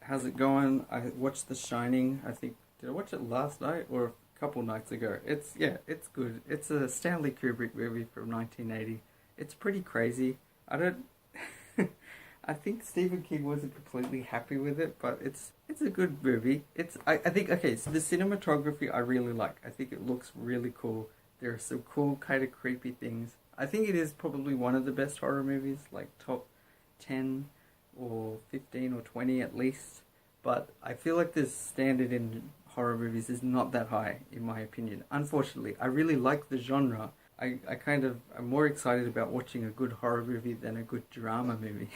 how's it going? I watched The Shining. I think did I watch it last night or a couple nights ago? It's good. It's a Stanley Kubrick movie from 1980. It's pretty crazy. I don't. I think Stephen King wasn't completely happy with it, but it's a good movie. I think okay. So the cinematography I really like. I think it looks really cool. There are some cool kind of creepy things. I think it is probably one of the best horror movies, like top 10 or 15 or 20 at least. But I feel like the standard in horror movies is not that high, in my opinion. Unfortunately, I really like the genre. I kind of I'm more excited about watching a good horror movie than a good drama movie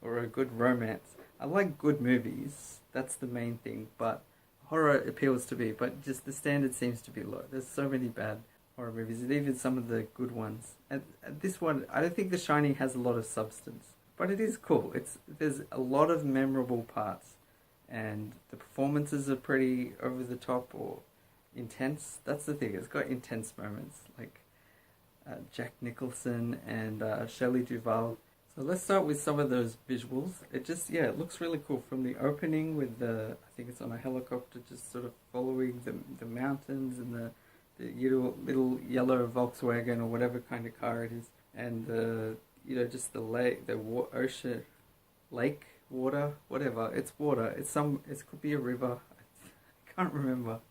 or a good romance. I like good movies, that's the main thing, but horror appeals to me, but just the standard seems to be low. There's so many bad horror movies, and even some of the good ones. And this one, I don't think The Shining has a lot of substance, but it is cool. There's a lot of memorable parts, and the performances are pretty over the top or intense. That's the thing. It's got intense moments like Jack Nicholson and Shelley Duvall. So let's start with some of those visuals. It just yeah, it looks really cool from the opening with the I think it's on a helicopter, just sort of following the mountains and the little yellow Volkswagen or whatever kind of car it is, and the just the lake, ocean, lake, water, whatever. It's water. It could be a river. I can't remember.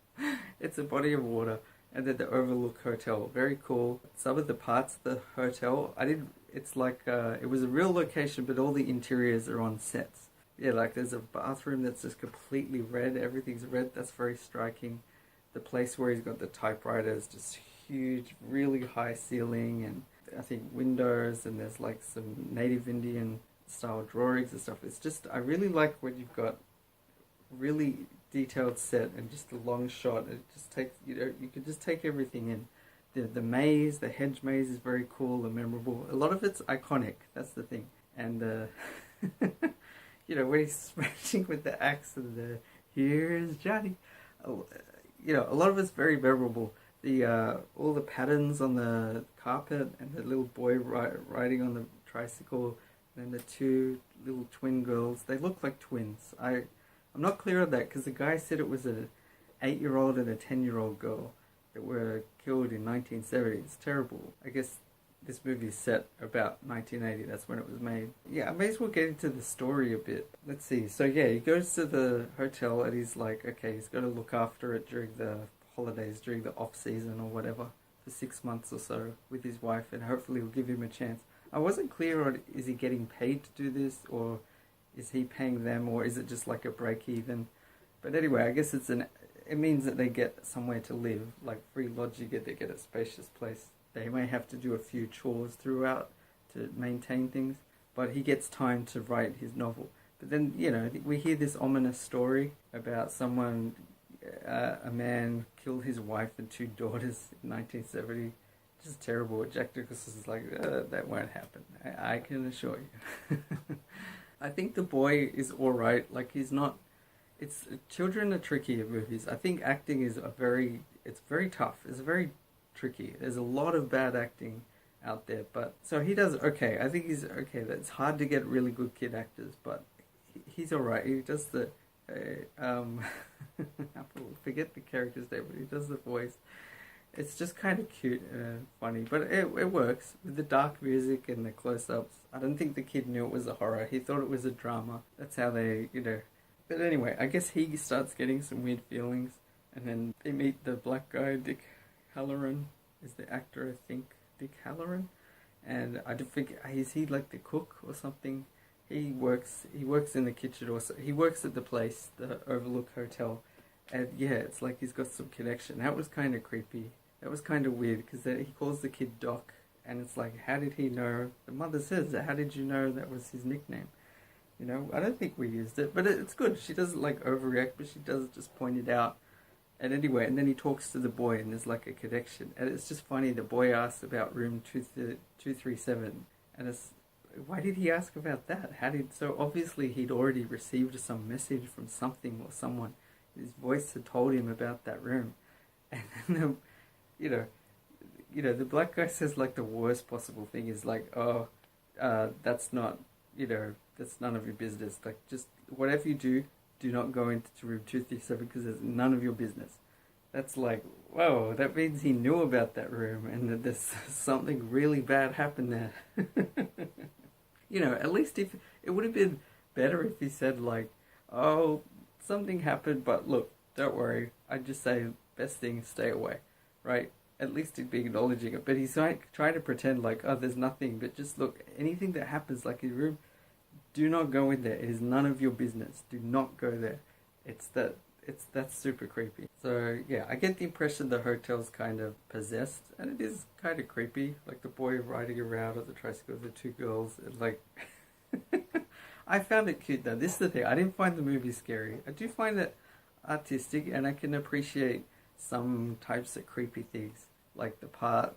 It's a body of water, and then the Overlook Hotel. Very cool. Some of the parts of the hotel, I didn't. It's like it was a real location, but all the interiors are on sets. Yeah, like there's a bathroom that's just completely red. Everything's red. That's very striking. The place where he's got the typewriter is just huge, really high ceiling, and I think windows, and there's like some native Indian style drawings and stuff. It's just I really like when you've got really detailed set and just a long shot. It just takes you can just take everything in. The maze, the hedge maze is very cool and memorable. A lot of it's iconic. That's the thing. And when he's smashing with the axe and the here's Johnny. A lot of it's very memorable. The all the patterns on the carpet and the little boy riding on the tricycle, and the two little twin girls. They look like twins. I'm not clear on that because the guy said it was an 8-year-old and a 10-year-old girl that were killed in 1970. It's terrible. I guess this movie is set about 1980. That's when it was made. Yeah, I may as well get into the story a bit. Let's see. So yeah, he goes to the hotel and he's like, okay, he's got to look after it during the holidays, during the off season or whatever, for 6 months or so with his wife, and hopefully we'll give him a chance. I wasn't clear on is he getting paid to do this, or is he paying them, or is it just like a break even? But anyway, I guess it means that they get somewhere to live, like free lodging, they get a spacious place. They may have to do a few chores throughout to maintain things, but he gets time to write his novel. But then, we hear this ominous story about a man killed his wife and two daughters in 1970. Just terrible. Jack Nicholson is like, that won't happen. I can assure you. I think the boy is alright. Like, he's not... Children are tricky in movies. I think acting is it's very tough. It's very tricky. There's a lot of bad acting out there, but... So he does okay. I think he's okay. It's hard to get really good kid actors, but he's alright. He does the... I forget the character's name, but he does the voice. It's just kind of cute and funny, but it works with the dark music and the close-ups. I don't think the kid knew it was a horror. He thought it was a drama. That's how they. But anyway, I guess he starts getting some weird feelings, and then they meet the black guy, Dick Halloran, is the actor, I think, Dick Halloran, and I don't think is he like the cook or something. He works in the kitchen, or he works at the place, the Overlook Hotel, and yeah, it's like he's got some connection. That was kind of creepy. That was kind of weird because he calls the kid Doc, and it's like, how did he know? The mother says, how did you know that was his nickname? I don't think we used it, but it's good. She doesn't like overreact, but she does just point it out. And anyway, and then he talks to the boy, and there's like a connection, and it's just funny. The boy asks about room 237, and it's why did he ask about that? So obviously he'd already received some message from something or someone. His voice had told him about that room, and then the black guy says like the worst possible thing is like, oh, that's not, that's none of your business. Like, just whatever you do, do not go into room 237 because it's none of your business. That's like, whoa, that means he knew about that room and that there's something really bad happened there. You know, at least if it would have been better if he said, like, oh, something happened, but look, don't worry. I'd just say, best thing, stay away, right? At least he'd be acknowledging it. But he's like trying to pretend like, oh, there's nothing. But just look, anything that happens, like in your room, do not go in there. It is none of your business. Do not go there. That's super creepy. So yeah, I get the impression the hotel's kind of possessed, and it is kind of creepy. Like the boy riding around on the tricycle with the two girls, and like, I found it cute though. This is the thing. I didn't find the movie scary. I do find it artistic, and I can appreciate some types of creepy things, like the part.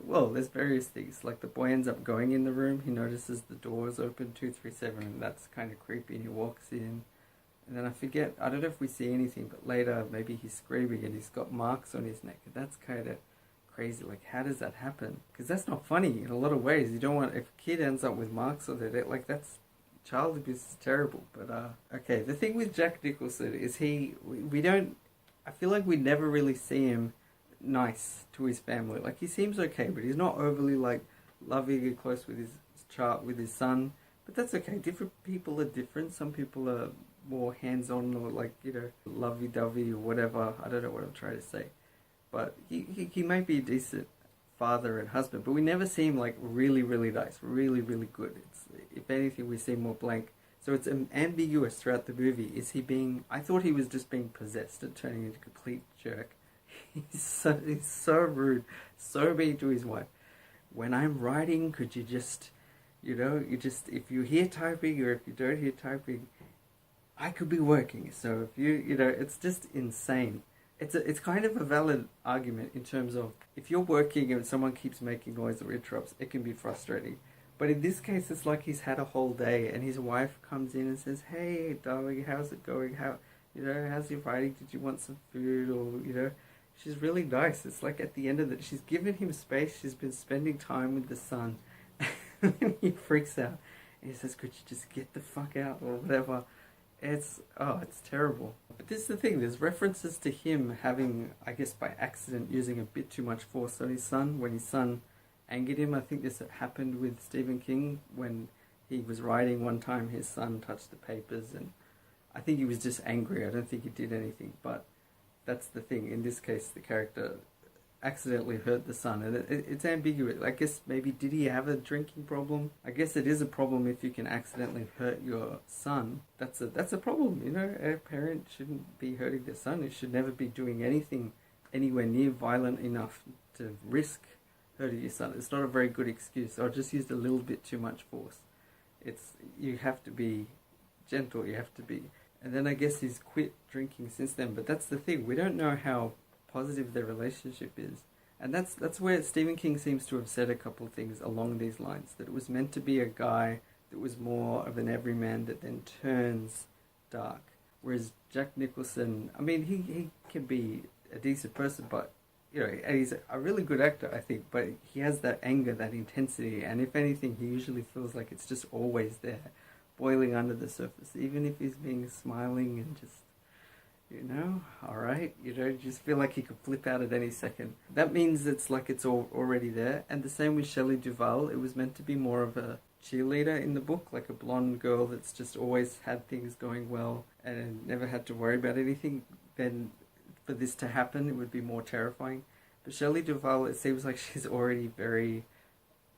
Well, there's various things. Like the boy ends up going in the room. He notices the doors open 237, and that's kind of creepy. And he walks in, and then I forget. I don't know if we see anything, but later maybe he's screaming and he's got marks on his neck, and that's kind of crazy. Like, how does that happen? Because that's not funny in a lot of ways. You don't want, if a kid ends up with marks on their neck, like that's child abuse is terrible. But okay, the thing with Jack Nicholson is we don't. I feel like we never really see him nice to his family. Like, he seems okay, but he's not overly like loving and close with his child, with his son. But that's okay. Different people are different. Some people are more hands-on, or like, you know, lovey-dovey or whatever. I don't know what I'm trying to say. But he might be a decent father and husband, but we never see him like really, really nice, really, really good. It's, if anything, we see more blank. So it's ambiguous throughout the movie. Is he being... I thought he was just being possessed and turning into a complete jerk. He's so rude, so mean to his wife. When I'm writing, could you just, you know, if you hear typing or if you don't hear typing, I could be working. So if you know, it's just insane. It's kind of a valid argument in terms of if you're working and someone keeps making noise or interrupts, it can be frustrating. But in this case, it's like he's had a whole day, and his wife comes in and says, "Hey, darling, how's it going? How's your writing? Did you want some food?" Or, you know, she's really nice. It's like at the end of it, she's given him space. She's been spending time with the son, and he freaks out. And he says, "Could you just get the fuck out?" or whatever. It's terrible. But this is the thing. There's references to him having, I guess, by accident, using a bit too much force on his son when his son angered him. I think this happened with Stephen King when he was writing one time. His son touched the papers, and I think he was just angry. I don't think he did anything, but that's the thing. In this case, the character accidentally hurt the son, and it's ambiguous. I guess maybe did he have a drinking problem? I guess it is a problem if you can accidentally hurt your son. That's a problem. You know, a parent shouldn't be hurting their son. It should never be doing anything anywhere near violent enough to risk hurting your son. It's not a very good excuse. I just used a little bit too much force. You have to be gentle. You have to be. And then I guess he's quit drinking since then. But that's the thing. We don't know how positive their relationship is. And that's where Stephen King seems to have said a couple of things along these lines. That it was meant to be a guy that was more of an everyman that then turns dark. Whereas Jack Nicholson, I mean, he can be a decent person, but, you know, and he's a really good actor, I think, but he has that anger, that intensity, and if anything, he usually feels like it's just always there, boiling under the surface, even if he's being smiling and just, you know, alright, you know, just feel like he could flip out at any second. That means it's like it's already there. And the same with Shelley Duvall. It was meant to be more of a cheerleader in the book, like a blonde girl that's just always had things going well and never had to worry about anything. Then for this to happen, it would be more terrifying. But Shelley Duvall, it seems like she's already very...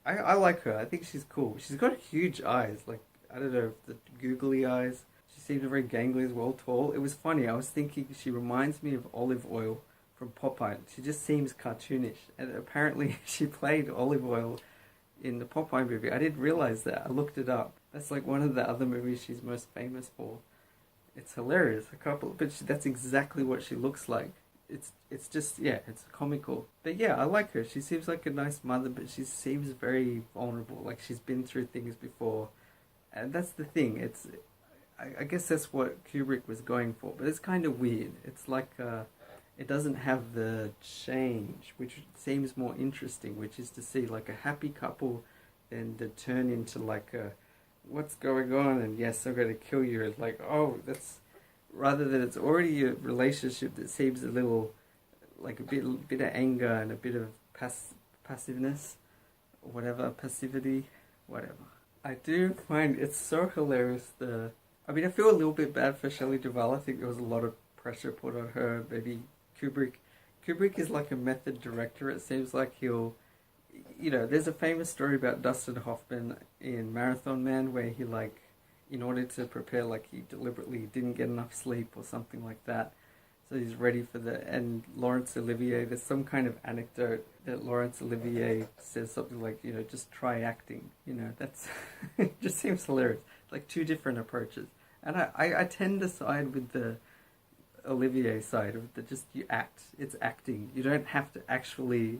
I like her. I think she's cool. She's got huge eyes, like, I don't know, the googly eyes. She seemed very gangly as well, tall. It was funny. I was thinking she reminds me of Olive Oil from Popeye. She just seems cartoonish. And apparently she played Olive Oil in the Popeye movie. I didn't realize that. I looked it up. That's like one of the other movies she's most famous for. It's hilarious. That's exactly what she looks like. It's just, yeah, it's comical. But yeah, I like her. She seems like a nice mother, but she seems very vulnerable. Like she's been through things before. And that's the thing. I guess that's what Kubrick was going for, but it's kind of weird. It's like it doesn't have the change, which seems more interesting, which is to see like a happy couple then to turn into like a what's going on, and yes, I'm going to kill you. It's like, oh, that's rather than it's already a relationship that seems a little like a bit of anger and a bit of passiveness, or whatever, passivity, whatever. I do find it's so hilarious. I mean, I feel a little bit bad for Shelley Duvall. I think there was a lot of pressure put on her. Maybe Kubrick. Kubrick is like a method director. It seems like he'll, there's a famous story about Dustin Hoffman in Marathon Man where he like, in order to prepare, like he deliberately didn't get enough sleep or something like that. So he's ready for and Laurence Olivier, there's some kind of anecdote that Laurence Olivier says something like, just try acting. That's, it just seems hilarious. Like two different approaches. And I tend to side with the Olivier side of the just you act. It's acting. You don't have to actually,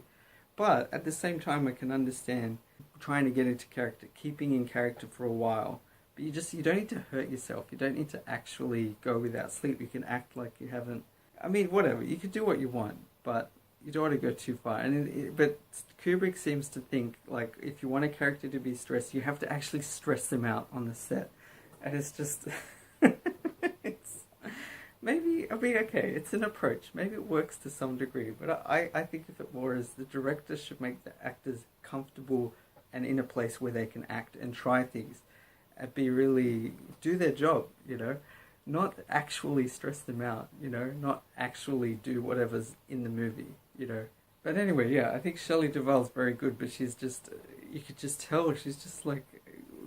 but at the same time I can understand trying to get into character, keeping in character for a while. But you don't need to hurt yourself. You don't need to actually go without sleep. You can act like you haven't. I mean, whatever. You can do what you want, but you don't want to go too far. But Kubrick seems to think like if you want a character to be stressed, you have to actually stress them out on the set, and it's just it's maybe. I mean, okay, it's an approach. Maybe it works to some degree, but I think of it more as the director should make the actors comfortable and in a place where they can act and try things and do their job, not actually stress them out, not actually do whatever's in the movie, But anyway, yeah, I think Shelley Duvall's very good, but she's just, you could just tell, she's just like,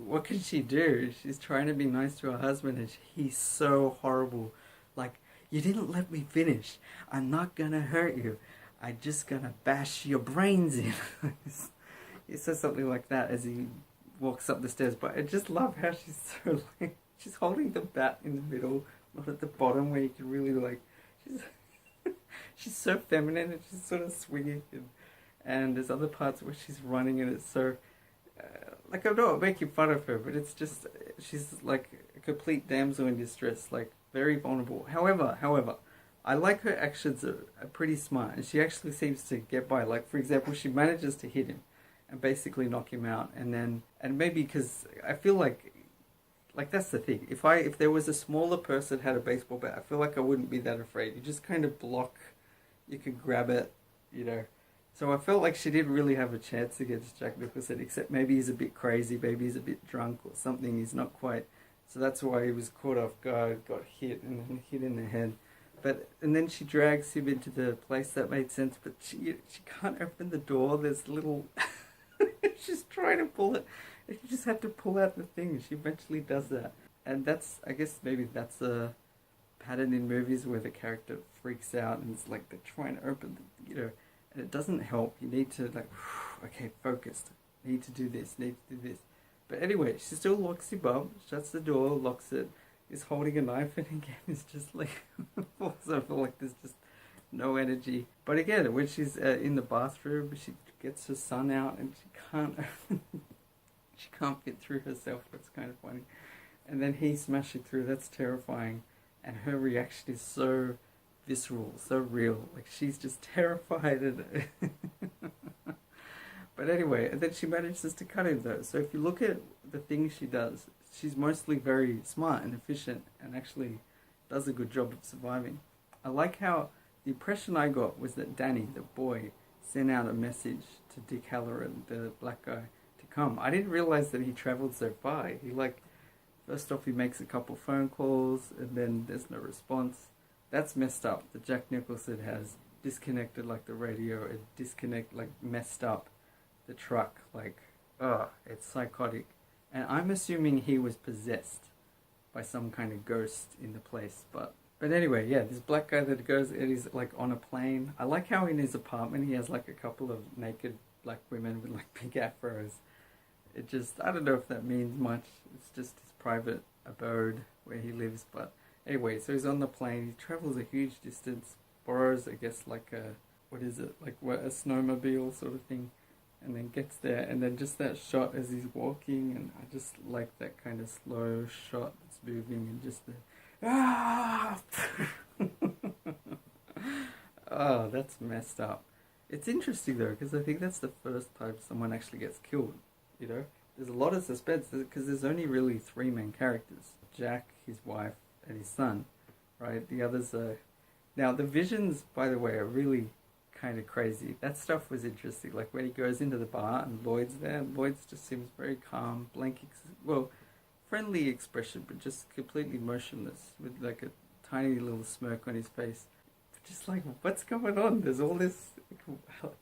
what can she do? She's trying to be nice to her husband and he's so horrible. Like, you didn't let me finish. I'm not gonna hurt you. I'm just gonna bash your brains in. He says something like that as he walks up the stairs, but I just love how she's so like, she's holding the bat in the middle, not at the bottom where you can really like, she's so feminine and she's sort of swinging and there's other parts where she's running and it's so, like I'm not making fun of her, but it's just, she's like a complete damsel in distress, like very vulnerable. However, I like her actions are pretty smart and she actually seems to get by. Like for example, she manages to hit him and basically knock him out, and maybe because I feel like that's the thing. If there was a smaller person had a baseball bat, I feel like I wouldn't be that afraid. You just kind of block, you could grab it, So I felt like she didn't really have a chance against Jack Nicholson, except maybe he's a bit crazy, maybe he's a bit drunk or something. He's not quite, so that's why he was caught off guard, got hit and then hit in the head. And then she drags him into the place that made sense, but she can't open the door. There's little. She's trying to pull it. You just have to pull out the thing. She eventually does that. And I guess maybe that's a pattern in movies where the character freaks out and it's like they're trying to open, and it doesn't help. You need to like, okay, focused. Need to do this, But anyway, she still locks him up, shuts the door, locks it, is holding a knife, and again, it's just like, falls over like there's just no energy. But again, when she's in the bathroom, she gets her son out and she can't fit through herself. That's kind of funny. And then he's smashing through. That's terrifying. And her reaction is so visceral, so real. Like she's just terrified. But anyway, and then she manages to cut him though. So if you look at the things she does, she's mostly very smart and efficient and actually does a good job of surviving. I like how the impression I got was that Danny, the boy, sent out a message to Dick Halloran, the black guy, to come. I didn't realize that he traveled so far. He first off he makes a couple phone calls and then there's no response. That's messed up. That Jack Nicholson has disconnected like the radio and messed up the truck. It's psychotic. And I'm assuming he was possessed by some kind of ghost in the place, but anyway, yeah, this black guy that goes, it is like on a plane. I like how in his apartment he has like a couple of naked black women with like big afros. It just, I don't know if that means much. It's just his private abode where he lives. But anyway, so he's on the plane. He travels a huge distance, borrows, I guess, like a snowmobile sort of thing, and then gets there. And then just that shot as he's walking, and I just like that kind of slow shot that's moving and just the oh, that's messed up. It's interesting though, because I think that's the first time someone actually gets killed. there's a lot of suspense because there's only really three main characters: Jack, his wife, and his son. Right? The others are now the visions. By the way, are really kind of crazy. That stuff was interesting. Like when he goes into the bar and Lloyd's there, Lloyd's just seems very calm, friendly expression, but just completely motionless with like a tiny little smirk on his face. Just like, what's going on? There's all this,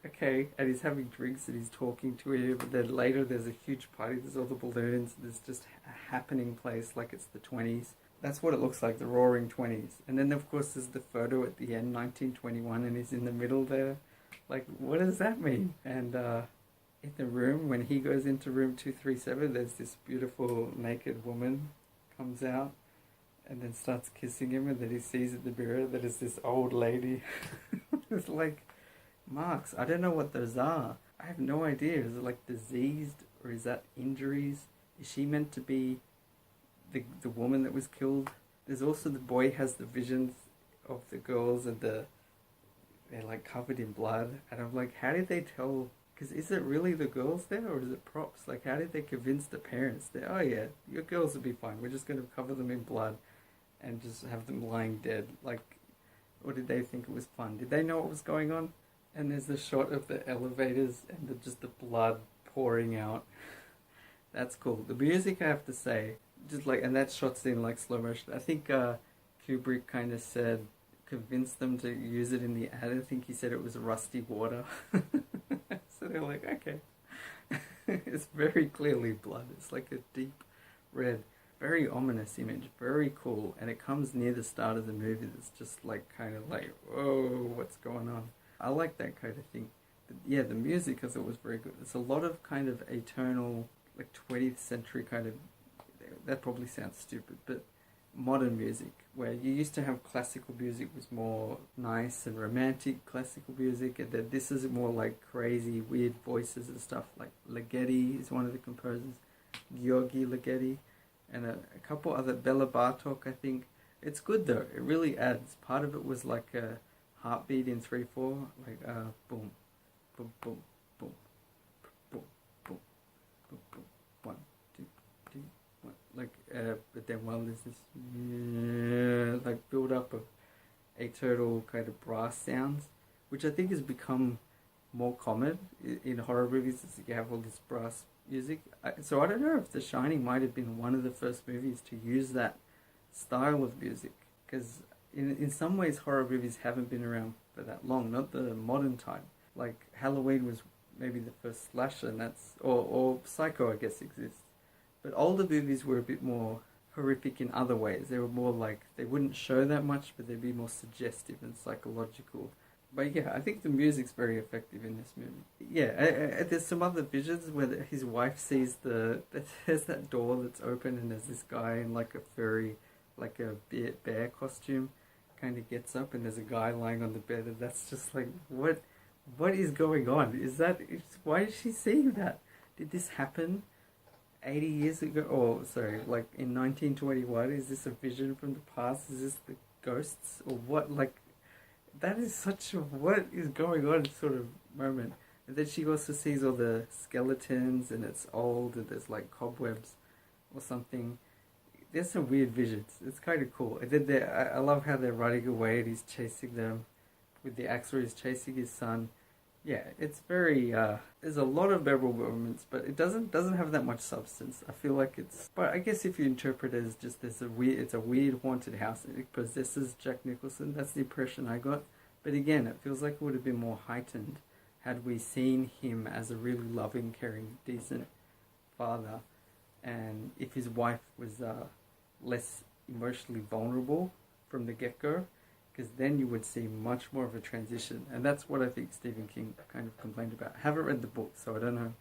okay, and he's having drinks and he's talking to him, but then later there's a huge party, there's all the balloons, there's just a happening place like it's the 20s. That's what it looks like, the roaring 20s. And then, of course, there's the photo at the end, 1921, and he's in the middle there. Like, what does that mean? And in the room, when he goes into room 237, there's this beautiful naked woman comes out and then starts kissing him, and then he sees in the mirror that it's this old lady. It's like, marks, I don't know what those are. I have no idea. Is it like diseased, or is that injuries? Is she meant to be the woman that was killed? There's also the boy has the visions of the girls and they're like covered in blood, and I'm like, how did they tell? Because is it really the girls there, or is it props? Like, how did they convince the parents that, oh yeah, your girls will be fine, we're just going to cover them in blood and just have them lying dead? Like, or did they think it was fun? Did they know what was going on? And there's the shot of the elevators and just the blood pouring out. That's cool. The music, I have to say, just like, and that shot's in like slow motion. I think Kubrick kind of said, convinced them to use it in the ad. I think he said it was rusty water. So they're like, okay. It's very clearly blood. It's like a deep red, very ominous image, very cool. And it comes near the start of the movie. It's just like kind of like, whoa, what's going on? I like that kind of thing. But yeah, the music, because it was very good. It's a lot of kind of eternal, like 20th century kind of, that probably sounds stupid, but modern music, where you used to have classical music was more nice and romantic classical music, and then this is more like crazy, weird voices and stuff. Like Ligeti is one of the composers, Georgi Ligeti, and a couple other, Bela Bartok, I think. It's good though, it really adds. Part of it was like a heartbeat in 3/4, like boom, boom, boom, boom, boom, boom, boom, boom, 1, 2, 3, 1. Like, but then while there's this like build up of atonal kind of brass sounds, which I think has become more common in horror movies, is you have all this brass music. So I don't know if The Shining might have been one of the first movies to use that style of music, because in some ways horror movies haven't been around for that long, not the modern time. Like Halloween was maybe the first slasher, and that's, or Psycho, I guess, exists. But older movies were a bit more horrific in other ways. They were more like, they wouldn't show that much, but they'd be more suggestive and psychological. But yeah, I think the music's very effective in this movie. Yeah, there's some other visions where his wife sees there's that door that's open, and there's this guy in like a furry, like a bear costume, kind of gets up, and there's a guy lying on the bed, and that's just like, what is going on? Why is she seeing that? Did this happen 80 years ago? Oh, sorry, like in 1921? Is this a vision from the past? Is this the ghosts? Or what? Like, that is such a, what is going on sort of moment. And then she also sees all the skeletons, and it's old, and there's like cobwebs or something. There's some weird visions. It's kind of cool. And then I love how they're running away and he's chasing them with the axe, or he's chasing his son. Yeah, it's very, there's a lot of memorable moments, but it doesn't have that much substance. I feel like but I guess if you interpret it as just it's a weird haunted house, it possesses Jack Nicholson. That's the impression I got. But again, it feels like it would have been more heightened had we seen him as a really loving, caring, decent father, and if his wife was less emotionally vulnerable from the get-go, because then you would see much more of a transition. And that's what I think Stephen King kind of complained about. I haven't read the book, so I don't know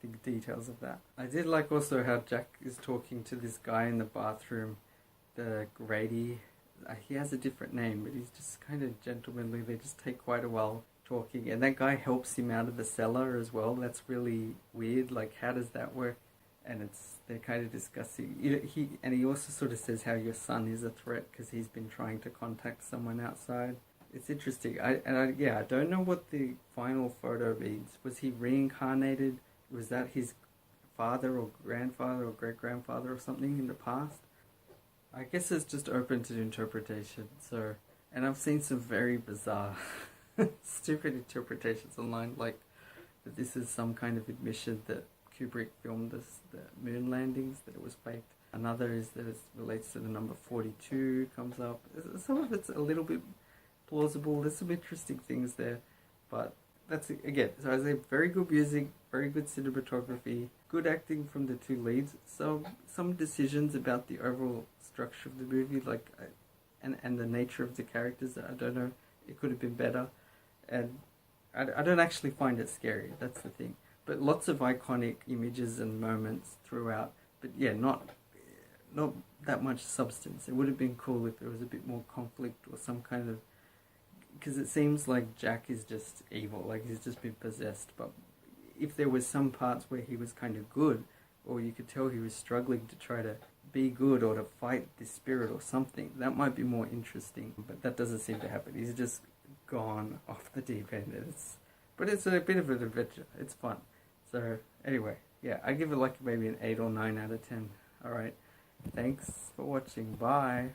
the details of that. I did like also how Jack is talking to this guy in the bathroom, the Grady. He has a different name, but he's just kind of gentlemanly. They just take quite a while talking, and that guy helps him out of the cellar as well. That's really weird. Like, how does that work? And they're kind of discussing. He also sort of says how your son is a threat because he's been trying to contact someone outside. It's interesting. I don't know what the final photo means. Was he reincarnated? Was that his father or grandfather or great-grandfather or something in the past. I guess it's just open to interpretation. So, and I've seen some very bizarre, stupid interpretations online, like that this is some kind of admission that Kubrick filmed the moon landings, that it was faked. Another is that it relates to the number 42 comes up. Some of it's a little bit plausible. There's some interesting things there, but that's it. Again, so I say very good music, very good cinematography, good acting from the two leads. So some decisions about the overall structure of the movie, like and the nature of the characters, I don't know, it could have been better, and I don't actually find it scary. That's the thing. But lots of iconic images and moments throughout. But yeah, not that much substance. It would have been cool if there was a bit more conflict or some kind of, because it seems like Jack is just evil, like he's just been possessed. But if there was some parts where he was kind of good, or you could tell he was struggling to try to be good or to fight this spirit or something, that might be more interesting. But that doesn't seem to happen. He's just gone off the deep end. But it's a bit of an adventure. It's fun. So anyway, yeah, I give it like maybe an 8 or 9 out of 10. All right. Thanks for watching. Bye.